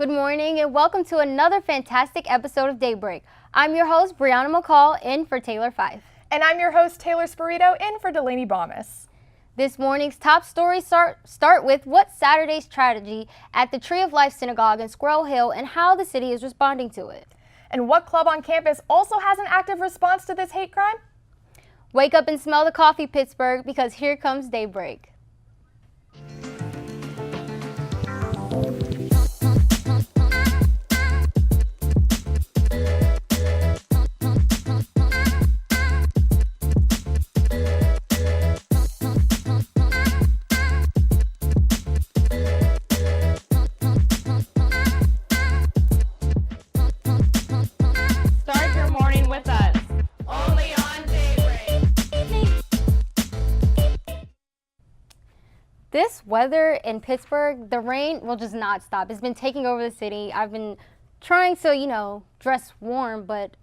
Good morning and welcome to another fantastic episode of Daybreak. I'm your host, Brianna McCall, in for Taylor Fife. And I'm your host, Taylor Spirito, in for Delaney Baumus. This morning's top stories start with what's Saturday's tragedy at the Tree of Life Synagogue in Squirrel Hill and how the city is responding to it. And what club on campus also has an active response to this hate crime? Wake up and smell the coffee, Pittsburgh, because here comes Daybreak. Start your morning with us, only on Daybreak. This weather in Pittsburgh, the rain will just not stop. It's been taking over the city. I've been trying to, dress warm, but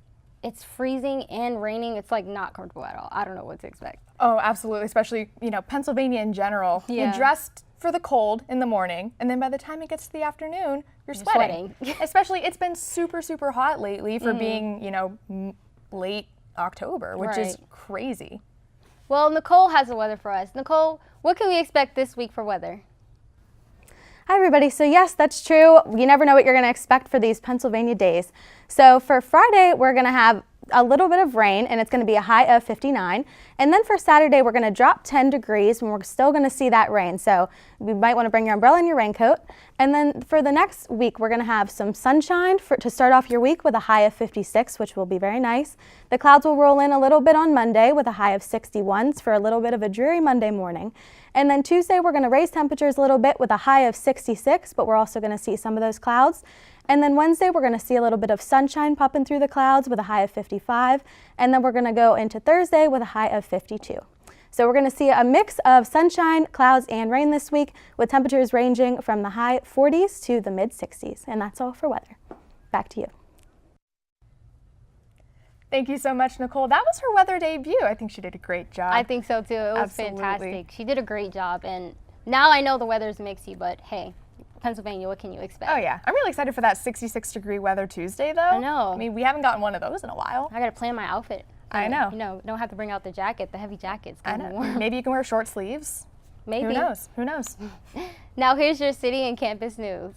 it's freezing and raining. It's like not comfortable at all. I don't know what to expect. Oh, absolutely, especially, Pennsylvania in general. Yeah. You're dressed for the cold in the morning, and then by the time it gets to the afternoon, you're sweating. Especially, it's been super, super hot lately for being, late October, which is crazy. Well, Nicole has the weather for us. Nicole, what can we expect this week for weather? Hi everybody, so yes, that's true. You never know what you're gonna expect for these Pennsylvania days. So for Friday, we're gonna have a little bit of rain and it's gonna be a high of 59. And then for Saturday, we're gonna drop 10 degrees and we're still gonna see that rain. So you might wanna bring your umbrella and your raincoat. And then for the next week, we're gonna have some sunshine to start off your week with a high of 56, which will be very nice. The clouds will roll in a little bit on Monday with a high of 61 for a little bit of a dreary Monday morning. And then Tuesday, we're gonna raise temperatures a little bit with a high of 66, but we're also gonna see some of those clouds. And then Wednesday, we're gonna see a little bit of sunshine popping through the clouds with a high of 55. And then we're gonna go into Thursday with a high of 52. So we're gonna see a mix of sunshine, clouds, and rain this week with temperatures ranging from the high 40s to the mid 60s. And that's all for weather. Back to you. Thank you so much, Nicole. That was her weather debut. I think she did a great job. I think so too. It was fantastic. She did a great job. And now I know the weather's mixy, but hey, Pennsylvania, what can you expect? Oh yeah, I'm really excited for that 66-degree weather Tuesday though. I know. I mean, we haven't gotten one of those in a while. I gotta plan my outfit. I know. Don't have to bring out the jacket, the heavy jacket. It's gonna be warm. Maybe you can wear short sleeves. Maybe. Who knows? Who knows? Now here's your city and campus news.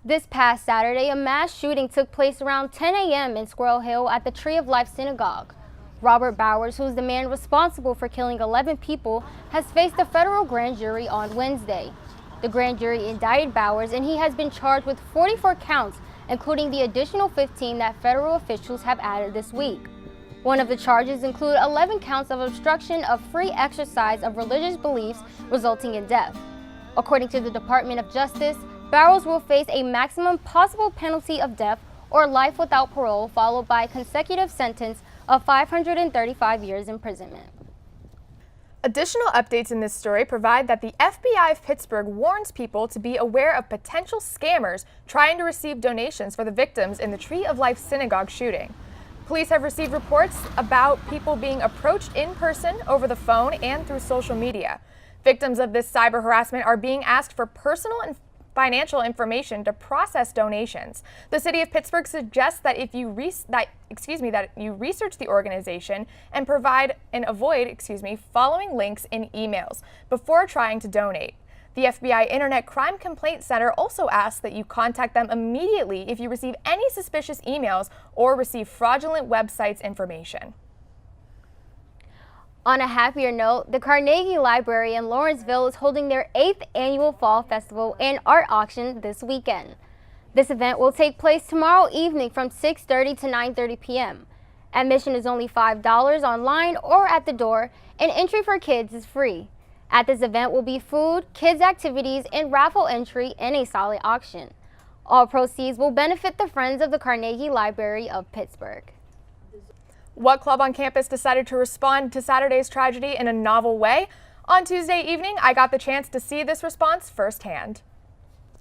This past Saturday, a mass shooting took place around 10 a.m. in Squirrel Hill at the Tree of Life Synagogue. Robert Bowers, who's the man responsible for killing 11 people, has faced a federal grand jury on Wednesday. The grand jury indicted Bowers and he has been charged with 44 counts, including the additional 15 that federal officials have added this week. One of the charges include 11 counts of obstruction of free exercise of religious beliefs resulting in death. According to the Department of Justice, Bowers will face a maximum possible penalty of death or life without parole, followed by a consecutive sentence of 535 years imprisonment. Additional updates in this story provide that the FBI of Pittsburgh warns people to be aware of potential scammers trying to receive donations for the victims in the Tree of Life Synagogue shooting. Police have received reports about people being approached in person, over the phone, and through social media. Victims of this cyber harassment are being asked for personal and financial information to process donations. The city of Pittsburgh suggests that you research the organization and avoid following links in emails before trying to donate. The FBI Internet Crime Complaint Center also asks that you contact them immediately if you receive any suspicious emails or receive fraudulent websites information. On a happier note, the Carnegie Library in Lawrenceville is holding their 8th annual Fall Festival and Art Auction this weekend. This event will take place tomorrow evening from 6:30 to 9:30 p.m. Admission is only $5 online or at the door, and entry for kids is free. At this event will be food, kids' activities, and raffle entry in a silent auction. All proceeds will benefit the Friends of the Carnegie Library of Pittsburgh. What club on campus decided to respond to Saturday's tragedy in a novel way? On Tuesday evening, I got the chance to see this response firsthand.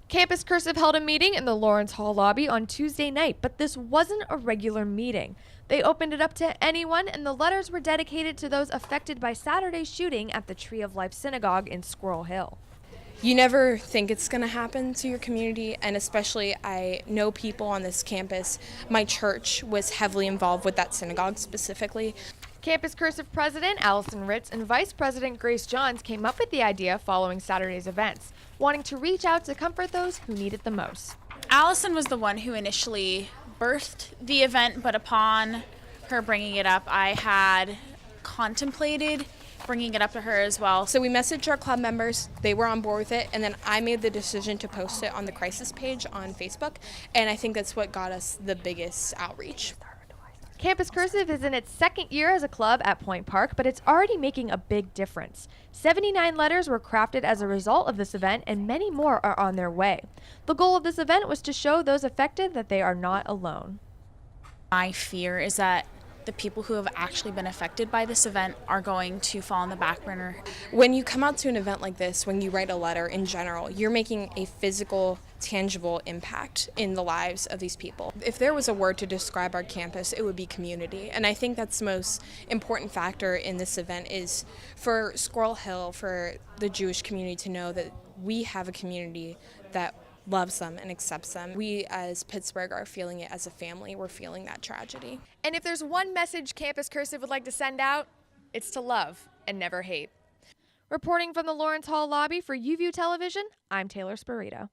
Campus Cursive held a meeting in the Lawrence Hall lobby on Tuesday night, but this wasn't a regular meeting. They opened it up to anyone, and the letters were dedicated to those affected by Saturday's shooting at the Tree of Life Synagogue in Squirrel Hill. You never think it's going to happen to your community, and especially I know people on this campus. My church was heavily involved with that synagogue specifically. Campus Cursive President Allison Ritz and Vice President Grace Johns came up with the idea following Saturday's events, wanting to reach out to comfort those who need it the most. Allison was the one who initially birthed the event, but upon her bringing it up, I had contemplated bringing it up to her as well. So we messaged our club members, they were on board with it, and then I made the decision to post it on the crisis page on Facebook, and I think that's what got us the biggest outreach. Campus Cursive is in its second year as a club at Point Park, but it's already making a big difference. 79 letters were crafted as a result of this event, and many more are on their way. The goal of this event was to show those affected that they are not alone. My fear is that the people who have actually been affected by this event are going to fall on the back burner. When you come out to an event like this, when you write a letter in general, you're making a physical, tangible impact in the lives of these people. If there was a word to describe our campus, it would be community. And I think that's the most important factor in this event is for Squirrel Hill, for the Jewish community to know that we have a community that loves them and accepts them. We as Pittsburgh are feeling it as a family. We're feeling that tragedy. And if there's one message Campus Cursive would like to send out, it's to love and never hate. Reporting from the Lawrence Hall lobby for UView Television, I'm Taylor Spirito.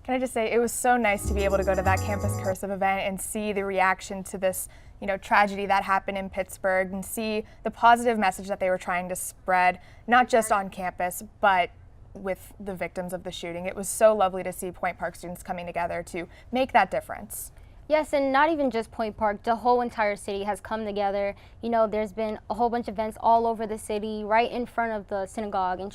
Can I just say, it was so nice to be able to go to that Campus Cursive event and see the reaction to this, tragedy that happened in Pittsburgh, and see the positive message that they were trying to spread, not just on campus, but with the victims of the shooting. It was so lovely to see Point Park students coming together to make that difference. Yes, and not even just Point Park, the whole entire city has come together. There's been a whole bunch of events all over the city, right in front of the synagogue in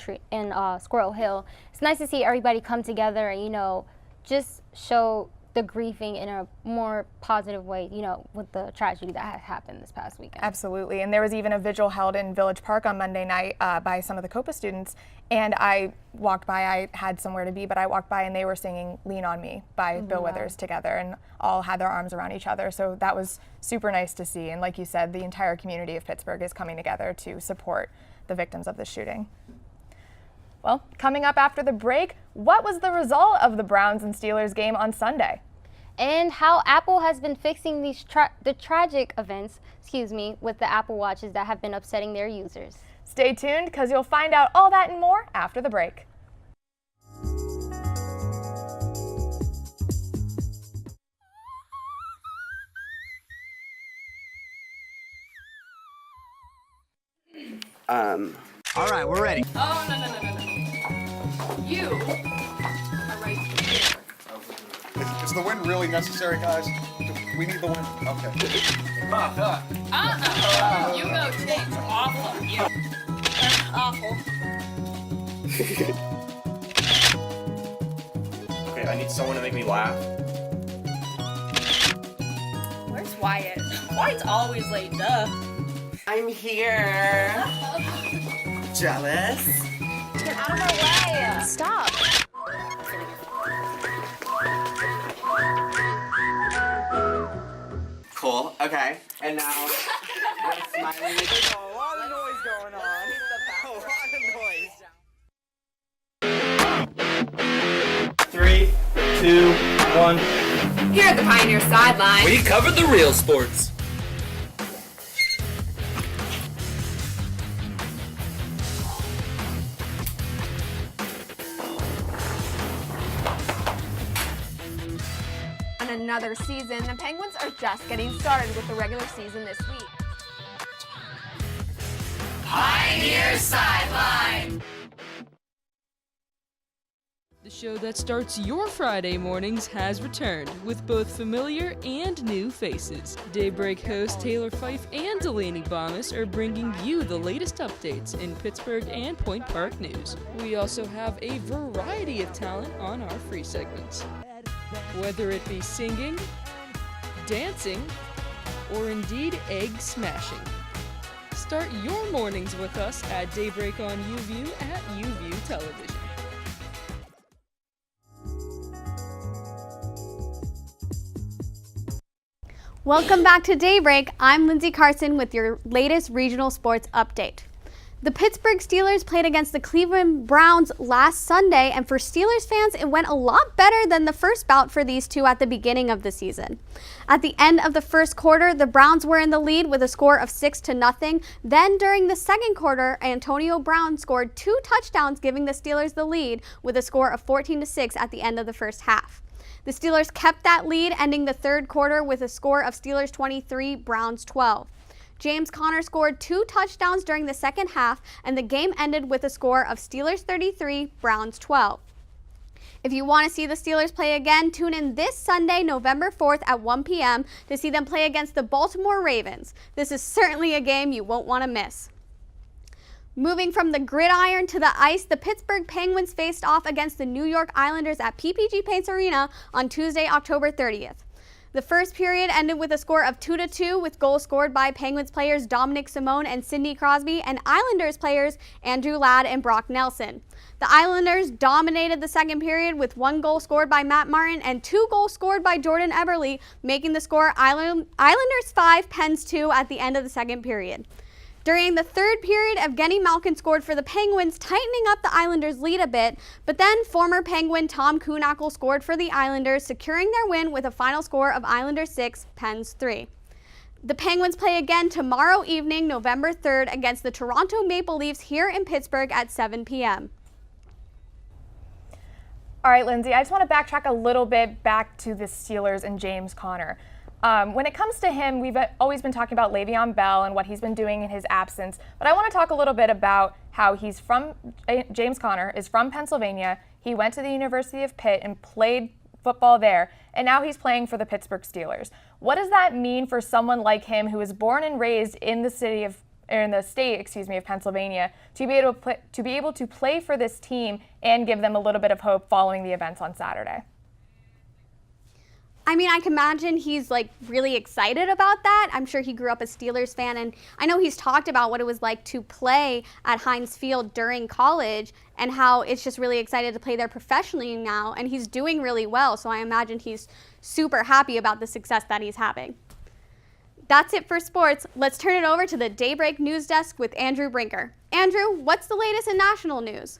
Squirrel Hill. It's nice to see everybody come together and, just show the grieving in a more positive way, with the tragedy that had happened this past weekend. Absolutely, and there was even a vigil held in Village Park on Monday night by some of the COPA students, and I walked by, I had somewhere to be, but I walked by and they were singing Lean on Me by Bill Withers together, and all had their arms around each other, so that was super nice to see, and like you said, the entire community of Pittsburgh is coming together to support the victims of this shooting. Well, coming up after the break, what was the result of the Browns and Steelers game on Sunday? And how Apple has been fixing these the tragic events, with the Apple Watches that have been upsetting their users. Stay tuned, because you'll find out all that and more after the break. All right, we're ready. Oh, no. You are right here. Is the win really necessary, guys? We need the win. Okay. You go today. It's awful. You. That's awful. Okay, I need someone to make me laugh. Where's Wyatt? Wyatt's always late, duh. I'm here. Jealous? Get out of my way. Stop. Cool. Okay. And now, we're smiling. There's a lot of noise going on. A lot of noise. 3, 2, 1. Here at the Pioneer sideline. We covered the real sports. On another season, the Penguins are just getting started with the regular season this week. Pioneer sideline. The show that starts your Friday mornings has returned with both familiar and new faces. Daybreak host Taylor Fife and Delaney Bomas are bringing you the latest updates in Pittsburgh and Point Park news. We also have a variety of talent on our free segments. Whether it be singing, dancing, or indeed egg smashing. Start your mornings with us at Daybreak on UView at UView Television. Welcome back to Daybreak. I'm Lindsay Carson with your latest regional sports update. The Pittsburgh Steelers played against the Cleveland Browns last Sunday, and for Steelers fans, it went a lot better than the first bout for these two at the beginning of the season. At the end of the first quarter, the Browns were in the lead with a score of 6-0. Then during the second quarter, Antonio Brown scored 2 touchdowns, giving the Steelers the lead with a score of 14-6 at the end of the first half. The Steelers kept that lead, ending the third quarter with a score of Steelers 23, Browns 12. James Conner scored 2 touchdowns during the second half, and the game ended with a score of Steelers 33, Browns 12. If you want to see the Steelers play again, tune in this Sunday, November 4th at 1 p.m. to see them play against the Baltimore Ravens. This is certainly a game you won't want to miss. Moving from the gridiron to the ice, the Pittsburgh Penguins faced off against the New York Islanders at PPG Paints Arena on Tuesday, October 30th. The first period ended with a score of 2-2 with goals scored by Penguins players Dominic Simone and Sidney Crosby and Islanders players Andrew Ladd and Brock Nelson. The Islanders dominated the second period with 1 goal scored by Matt Martin and 2 goals scored by Jordan Eberle, making the score Islanders 5, Pens 2 at the end of the second period. During the third period, Evgeny Malkin scored for the Penguins, tightening up the Islanders' lead a bit, but then former Penguin Tom Kuhnackel scored for the Islanders, securing their win with a final score of Islanders 6, Pens 3. The Penguins play again tomorrow evening, November 3rd, against the Toronto Maple Leafs here in Pittsburgh at 7 p.m. All right, Lindsay, I just want to backtrack a little bit back to the Steelers and James Conner. When it comes to him, we've always been talking about Le'Veon Bell and what he's been doing in his absence, but I want to talk a little bit about how James Conner is from Pennsylvania. He went to the University of Pitt and played football there, and now he's playing for the Pittsburgh Steelers. What does that mean for someone like him who was born and raised in the state of Pennsylvania to be able to play for this team and give them a little bit of hope following the events on Saturday? I mean, I can imagine he's really excited about that. I'm sure he grew up a Steelers fan, and I know he's talked about what it was like to play at Heinz Field during college and how it's just really excited to play there professionally now, and he's doing really well, so I imagine he's super happy about the success that he's having. That's it for sports. Let's turn it over to the Daybreak News Desk with Andrew Brinker. Andrew, what's the latest in national news?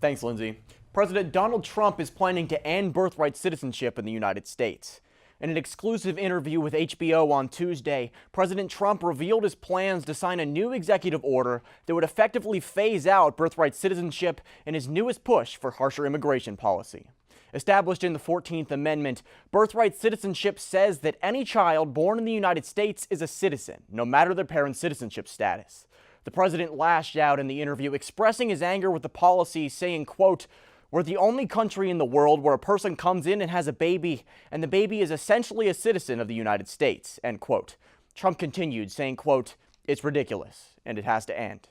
Thanks, Lindsay. President Donald Trump is planning to end birthright citizenship in the United States. In an exclusive interview with HBO on Tuesday, President Trump revealed his plans to sign a new executive order that would effectively phase out birthright citizenship in his newest push for harsher immigration policy. Established in the 14th Amendment, birthright citizenship says that any child born in the United States is a citizen, no matter their parents' citizenship status. The president lashed out in the interview, expressing his anger with the policy, saying, quote, "We're the only country in the world where a person comes in and has a baby, and the baby is essentially a citizen of the United States," end quote. Trump continued, saying, quote, "It's ridiculous, and it has to end."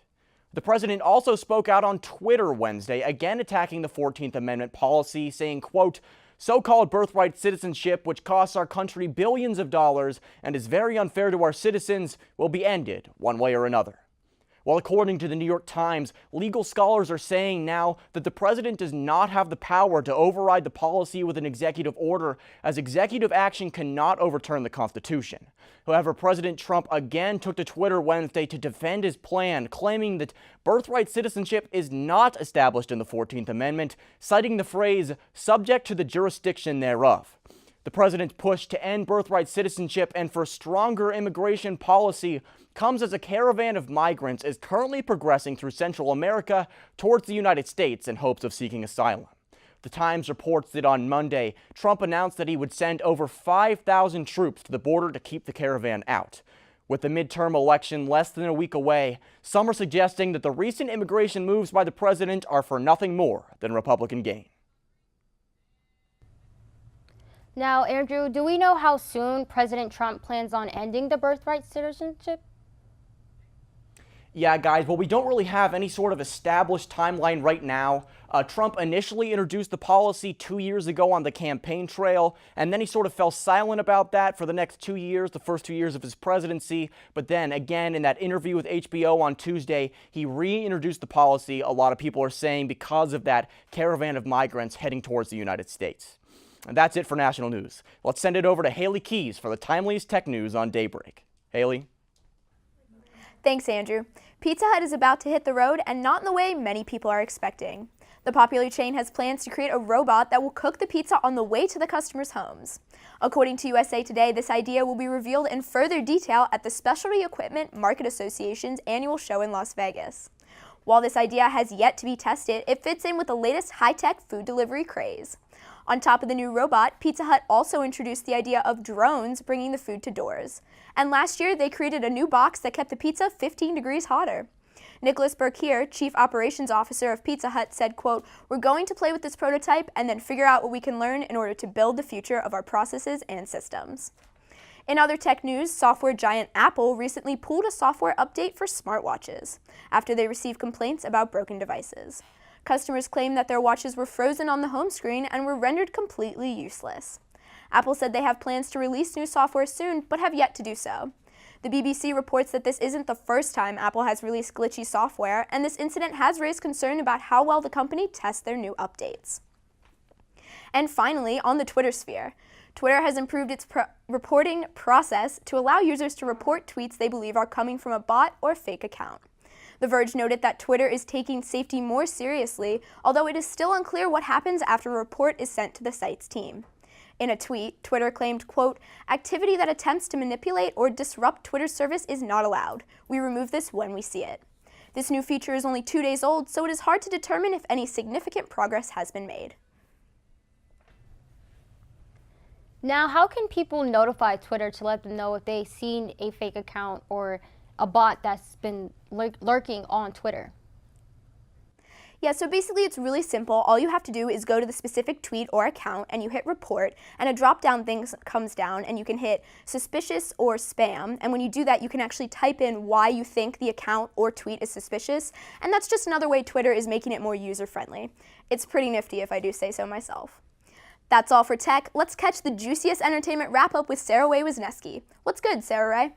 The president also spoke out on Twitter Wednesday, again attacking the 14th Amendment policy, saying, quote, "So-called birthright citizenship, which costs our country billions of dollars and is very unfair to our citizens, will be ended one way or another." Well, according to the New York Times, legal scholars are saying now that the president does not have the power to override the policy with an executive order, as executive action cannot overturn the Constitution. However, President Trump again took to Twitter Wednesday to defend his plan, claiming that birthright citizenship is not established in the 14th Amendment, citing the phrase, "subject to the jurisdiction thereof." The president's push to end birthright citizenship and for stronger immigration policy comes as a caravan of migrants is currently progressing through Central America towards the United States in hopes of seeking asylum. The Times reports that on Monday, Trump announced that he would send over 5,000 troops to the border to keep the caravan out. With the midterm election less than a week away, some are suggesting that the recent immigration moves by the president are for nothing more than Republican gain. Now, Andrew, do we know how soon President Trump plans on ending the birthright citizenship? Yeah, guys, well, we don't really have any sort of established timeline right now. Trump initially introduced the policy 2 years ago on the campaign trail, and then he sort of fell silent about that for the next 2 years, the first 2 years of his presidency. But then again, in that interview with HBO on Tuesday, he reintroduced the policy, a lot of people are saying, because of that caravan of migrants heading towards the United States. And that's it for national news. Let's send it over to Haley Keys for the timeliest tech news on Daybreak. Haley? Thanks, Andrew. Pizza Hut is about to hit the road, and not in the way many people are expecting. The popular chain has plans to create a robot that will cook the pizza on the way to the customers' homes. According to USA Today, this idea will be revealed in further detail at the Specialty Equipment Market Association's annual show in Las Vegas. While this idea has yet to be tested, it fits in with the latest high-tech food delivery craze. On top of the new robot, Pizza Hut also introduced the idea of drones bringing the food to doors. And last year, they created a new box that kept the pizza 15 degrees hotter. Nicholas Burkier, Chief Operations Officer of Pizza Hut, said, quote, "We're going to play with this prototype and then figure out what we can learn in order to build the future of our processes and systems." In other tech news, software giant Apple recently pulled a software update for smartwatches after they received complaints about broken devices. Customers claimed that their watches were frozen on the home screen and were rendered completely useless. Apple said they have plans to release new software soon, but have yet to do so. The BBC reports that this isn't the first time Apple has released glitchy software, and this incident has raised concern about how well the company tests their new updates. And finally, on the Twitter sphere, Twitter has improved its reporting process to allow users to report tweets they believe are coming from a bot or fake account. The Verge noted that Twitter is taking safety more seriously, although it is still unclear what happens after a report is sent to the site's team. In a tweet, Twitter claimed, quote, "Activity that attempts to manipulate or disrupt Twitter's service is not allowed. We remove this when we see it." This new feature is only 2 days old, so it is hard to determine if any significant progress has been made. Now, how can people notify Twitter to let them know if they've seen a fake account or a bot that's been lurking on Twitter? Yeah, so basically it's really simple. All you have to do is go to the specific tweet or account and you hit report, and a drop-down thing comes down and you can hit suspicious or spam. And when you do that, you can actually type in why you think the account or tweet is suspicious. And that's just another way Twitter is making it more user-friendly. It's pretty nifty if I do say so myself. That's all for tech. Let's catch the juiciest entertainment wrap-up with Sarah Ray Wisniewski. What's good, Sarah Ray?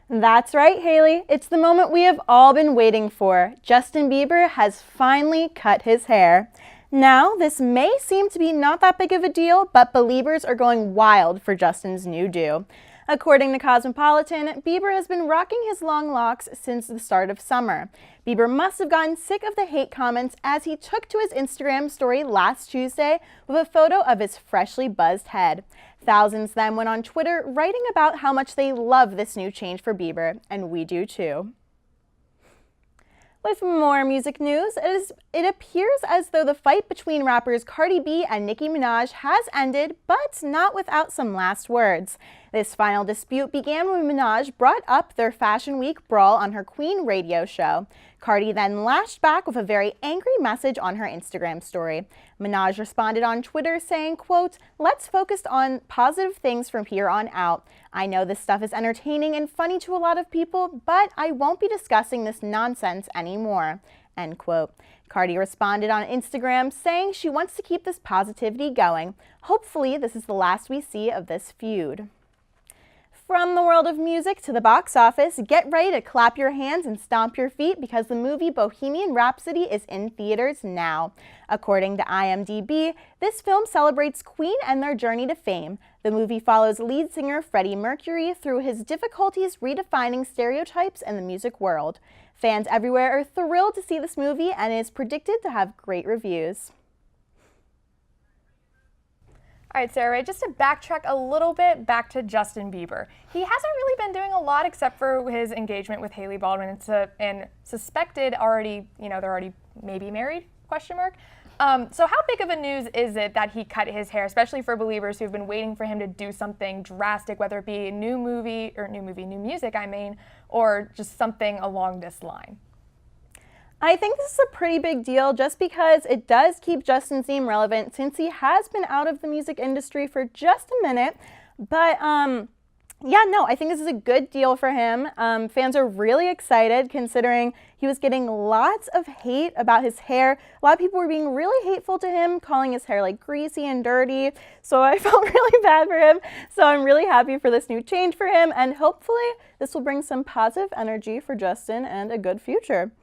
That's right, Haley. It's the moment we have all been waiting for. Justin Bieber has finally cut his hair. Now, this may seem to be not that big of a deal, but Beliebers are going wild for Justin's new do. According to Cosmopolitan, Bieber has been rocking his long locks since the start of summer. Bieber must have gotten sick of the hate comments as he took to his Instagram story last Tuesday with a photo of his freshly buzzed head. Thousands then went on Twitter writing about how much they love this new change for Bieber, and we do too. With more music news, it appears as though the fight between rappers Cardi B and Nicki Minaj has ended, but not without some last words. This final dispute began when Minaj brought up their Fashion Week brawl on her Queen radio show. Cardi then lashed back with a very angry message on her Instagram story. Minaj responded on Twitter saying, quote, "Let's focus on positive things from here on out. I know this stuff is entertaining and funny to a lot of people, but I won't be discussing this nonsense anymore," end quote. Cardi responded on Instagram saying she wants to keep this positivity going. Hopefully, this is the last we see of this feud. From the world of music to the box office, get ready to clap your hands and stomp your feet because the movie Bohemian Rhapsody is in theaters now. According to IMDb, this film celebrates Queen and their journey to fame. The movie follows lead singer Freddie Mercury through his difficulties redefining stereotypes in the music world. Fans everywhere are thrilled to see this movie and it is predicted to have great reviews. All right, Sarah, just to backtrack a little bit back to Justin Bieber. He hasn't really been doing a lot except for his engagement with Hailey Baldwin and suspected already, they're already maybe married, question mark. So how big of a news is it that he cut his hair, especially for Beliebers who've been waiting for him to do something drastic, whether it be new music, or just something along this line? I think this is a pretty big deal just because it does keep Justin's name relevant since he has been out of the music industry for just a minute. But I think this is a good deal for him. Fans are really excited considering he was getting lots of hate about his hair. A lot of people were being really hateful to him, calling his hair like greasy and dirty. So I felt really bad for him. So I'm really happy for this new change for him. And hopefully this will bring some positive energy for Justin and a good future.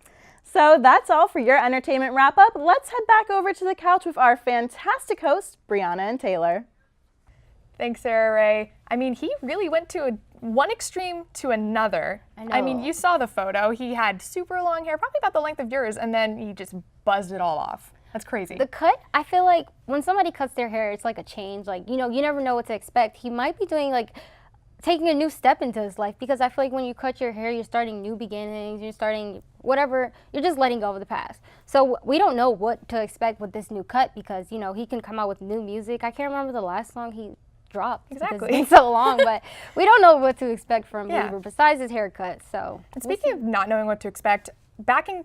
So that's all for your entertainment wrap-up. Let's head back over to the couch with our fantastic hosts, Brianna and Taylor. Thanks, Sarah Ray. I mean, he really went to one extreme to another. I mean, you saw the photo. He had super long hair, probably about the length of yours, and then he just buzzed it all off. That's crazy. The cut, I feel like when somebody cuts their hair, it's like a change. Like, you know, you never know what to expect. He might be doing like taking a new step into his life, because I feel like when you cut your hair, you're starting new beginnings, you're starting whatever, you're just letting go of the past. So we don't know what to expect with this new cut, because, you know, he can come out with new music. I can't remember the last song he dropped. Exactly. It's been so long, but we don't know what to expect from Yeah. Bieber besides his haircut. So. And speaking of not knowing what to expect, backing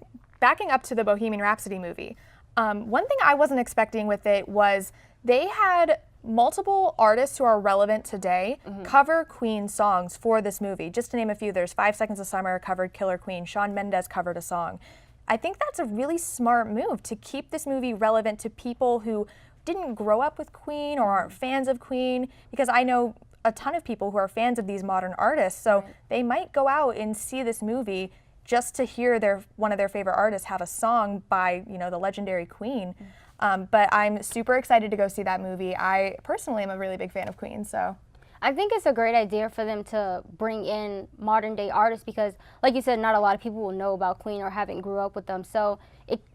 up to the Bohemian Rhapsody movie, one thing I wasn't expecting with it was they had multiple artists who are relevant today cover Queen songs for this movie. Just to name a few, there's 5 Seconds of Summer covered Killer Queen, Shawn Mendes covered a song. I think that's a really smart move to keep this movie relevant to people who didn't grow up with Queen or aren't fans of Queen, because I know a ton of people who are fans of these modern artists, so they might go out and see this movie just to hear one of their favorite artists have a song by, you know, the legendary Queen. But I'm super excited to go see that movie. I personally am a really big fan of Queen, so. I think it's a great idea for them to bring in modern day artists, because like you said, not a lot of people will know about Queen or haven't grew up with them. So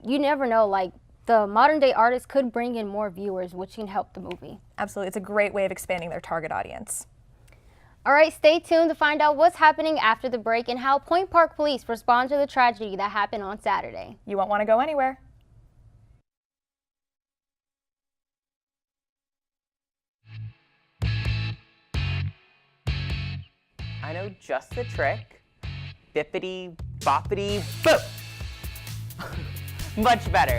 you never know, like the modern day artists could bring in more viewers, which can help the movie. Absolutely, it's a great way of expanding their target audience. All right, stay tuned to find out what's happening after the break and how Point Park Police respond to the tragedy that happened on Saturday. You won't want to go anywhere. I know just the trick. Bippity, boppity, boop! Much better.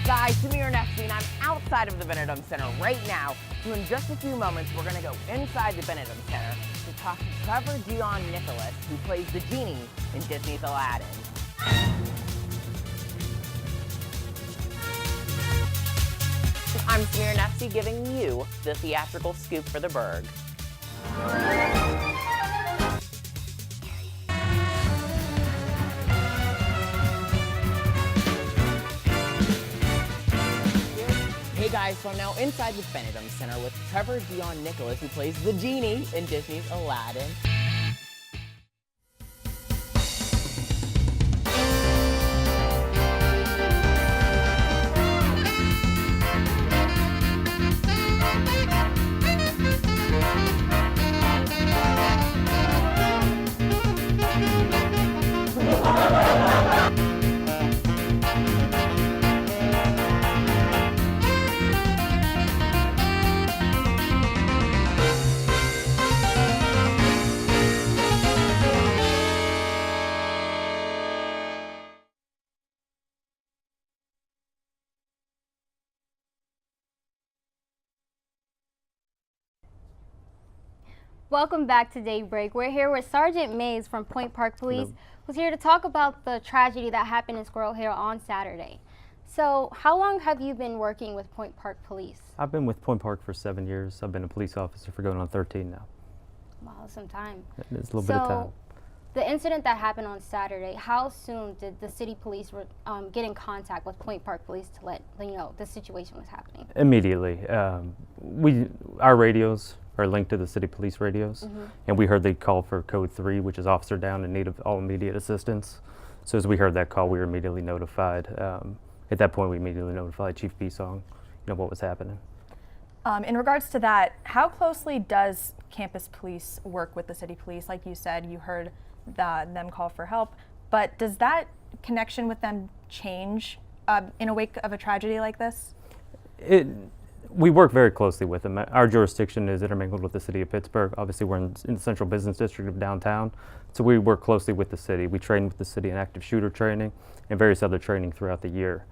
Guys, Samir Nesby, and I'm outside of the Benedum Center right now. So in just a few moments, we're going to go inside the Benedum Center to talk to Trevor Dion Nicholas, who plays the genie in Disney's Aladdin. I'm Samir Nesby giving you the theatrical scoop for the Berg. Hey guys, so I'm now inside the Benedum Center with Trevor Dion Nicholas, who plays the genie in Disney's Aladdin. Welcome back to Daybreak. We're here with Sergeant Mays from Point Park Police, who's here to talk about the tragedy that happened in Squirrel Hill on Saturday. So, how long have you been working with Point Park Police? I've been with Point Park for 7 years. I've been a police officer for going on 13 now. Wow, some time. It's a little bit of time. The incident that happened on Saturday, how soon did the city police get in contact with Point Park Police to let you know the situation was happening? Immediately. Our radios are linked to the city police radios, and we heard they call for code 3, which is officer down in need of all immediate assistance. So as we heard that call, we were immediately notified. At that point, we immediately notified Chief Bisong, what was happening. In regards to that, how closely does campus police work with the city police? Like you said, you heard them call for help, but does that connection with them change in a wake of a tragedy like this? We work very closely with them. Our jurisdiction is intermingled with the city of Pittsburgh. Obviously, we're in the central business district of downtown, so we work closely with the city. We train with the city in active shooter training and various other training throughout the year.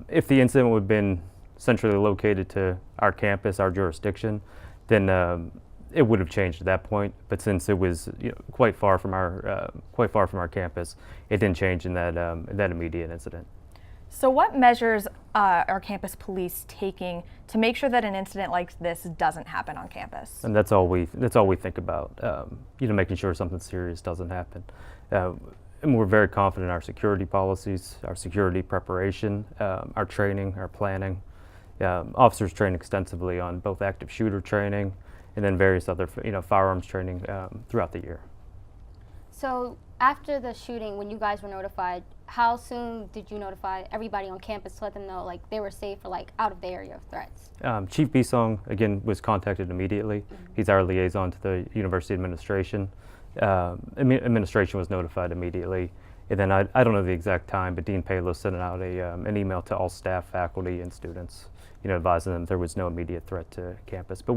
If the incident would have been centrally located to our campus, our jurisdiction, then it would have changed at that point. But since it was quite far from our campus, it didn't change in that immediate incident. So what measures are campus police taking to make sure that an incident like this doesn't happen on campus? And that's all we think about, making sure something serious doesn't happen. And we're very confident in our security policies, our security preparation, our training, our planning. Officers train extensively on both active shooter training and then various other firearms training throughout the year. So after the shooting, when you guys were notified, how soon did you notify everybody on campus to let them know like they were safe or like out of the area of threats? Chief Bisong, again, was contacted immediately. He's our liaison to the university administration. Administration was notified immediately. And then I don't know the exact time, but Dean Palos sent out an email to all staff, faculty, and students, advising them there was no immediate threat to campus. But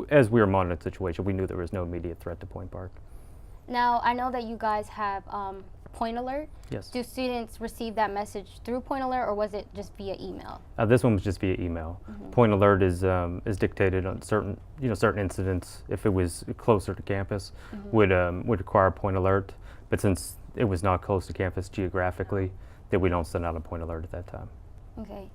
as we were monitoring the situation, we knew there was no immediate threat to Point Park. Now, I know that you guys have Point Alert. Yes. Do students receive that message through Point Alert, or was it just via email? This one was just via email. Point Alert is dictated on certain incidents. If it was closer to campus, would require Point Alert. But since it was not close to campus geographically, that we don't send out a Point Alert at that time. Okay.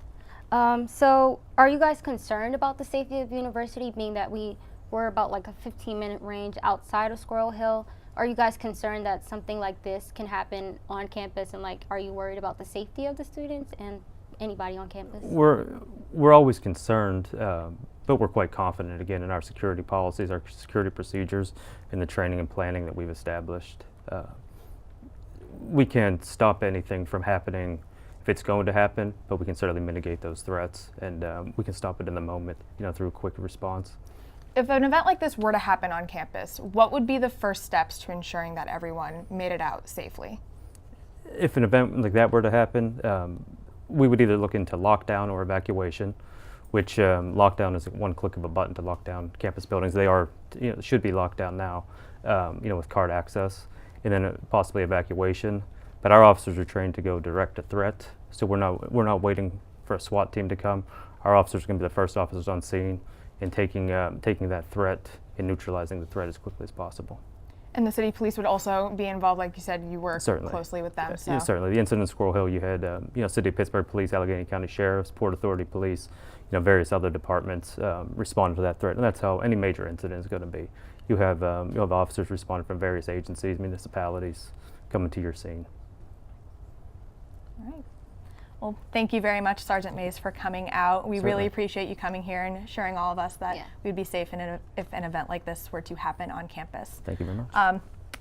So are you guys concerned about the safety of the university, being that we were about like a 15-minute range outside of Squirrel Hill? Are you guys concerned that something like this can happen on campus, and like, are you worried about the safety of the students and anybody on campus? We're always concerned, but we're quite confident again in our security policies, our security procedures, and the training and planning that we've established. We can't stop anything from happening if it's going to happen, but we can certainly mitigate those threats, and we can stop it in the moment, through a quick response. If an event like this were to happen on campus, what would be the first steps to ensuring that everyone made it out safely? If an event like that were to happen, we would either look into lockdown or evacuation, which lockdown is one click of a button to lock down campus buildings. They are, should be locked down now, with card access, and then possibly evacuation. But our officers are trained to go direct to threat, so we're not waiting for a SWAT team to come. Our officers are going to be the first officers on scene and taking that threat and neutralizing the threat as quickly as possible. And the city police would also be involved, like you said, you work closely with them. So. Yeah, certainly. The incident in Squirrel Hill, you had City of Pittsburgh Police, Allegheny County Sheriffs, Port Authority Police, various other departments responded to that threat, and that's how any major incident is going to be. You have officers responding from various agencies, municipalities, coming to your scene. All right. Well, thank you very much, Sergeant Mays, for coming out. We really appreciate you coming here and assuring all of us that we'd be safe if an event like this were to happen on campus. Thank you very much.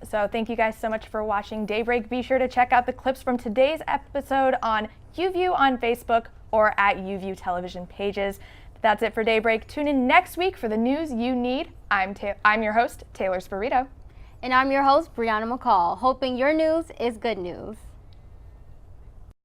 So thank you guys so much for watching Daybreak. Be sure to check out the clips from today's episode on UView on Facebook or at UView television pages. That's it for Daybreak. Tune in next week for the news you need. I'm your host, Taylor Spirito. And I'm your host, Brianna McCall, hoping your news is good news.